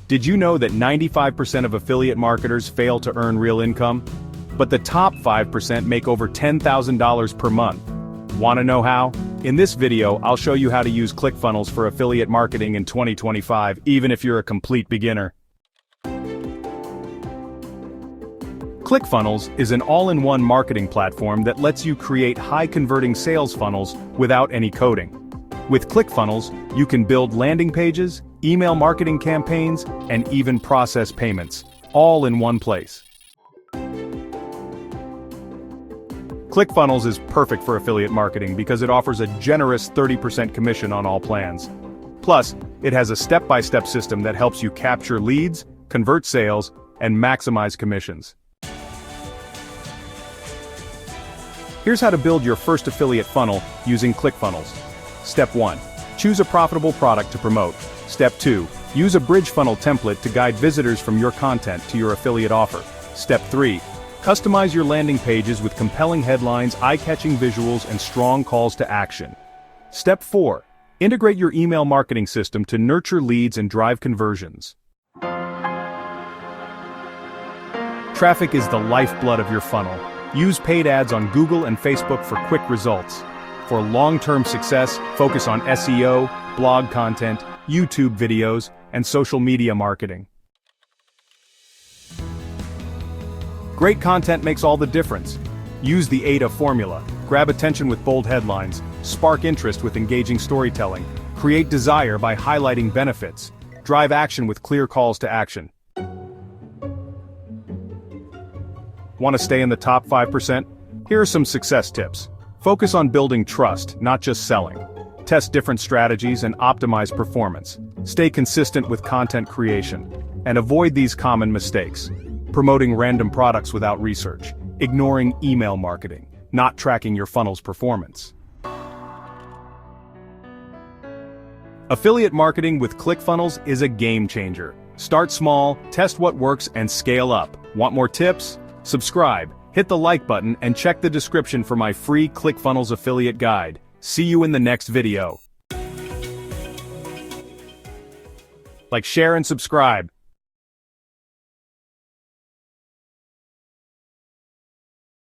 Did you know that 95% of affiliate marketers fail to earn real income? But the top 5% make over $10,000 per month. Want to know how? In this video, I'll show you how to use Clickfunnels for affiliate marketing in 2025, even if you're a complete beginner. Clickfunnels is an all-in-one marketing platform that lets you create high-converting sales funnels without any coding. With Clickfunnels, you can build landing pages, email marketing campaigns, and even process payments, all in one place. Clickfunnels is perfect for affiliate marketing because it offers a generous 30% commission on all plans. Plus, it has a step-by-step system that helps you capture leads, convert sales, and maximize commissions. Here's how to build your first affiliate funnel using Clickfunnels. Step 1. Choose a profitable product to promote. Step 2. Use a bridge funnel template to guide visitors from your content to your affiliate offer. Step 3. Customize your landing pages with compelling headlines, eye-catching visuals, and strong calls to action. Step 4. Integrate your email marketing system to nurture leads and drive conversions. Traffic is the lifeblood of your funnel. Use paid ads on Google and Facebook for quick results. For long-term success, focus on SEO, blog content, YouTube videos, and social media marketing. Great content makes all the difference. Use the AIDA formula. Grab attention with bold headlines, spark interest with engaging storytelling, create desire by highlighting benefits, drive action with clear calls to action. Want to stay in the top 5%? Here are some success tips. Focus on building trust, not just selling. Test different strategies and optimize performance. Stay consistent with content creation. And avoid these common mistakes. Promoting random products without research. Ignoring email marketing. Not tracking your funnel's performance. Affiliate marketing with Clickfunnels is a game changer. Start small, test what works, and scale up. Want more tips? Subscribe, hit the like button, and check the description for my free Clickfunnels affiliate guide. See you in the next video. Like, share, and subscribe.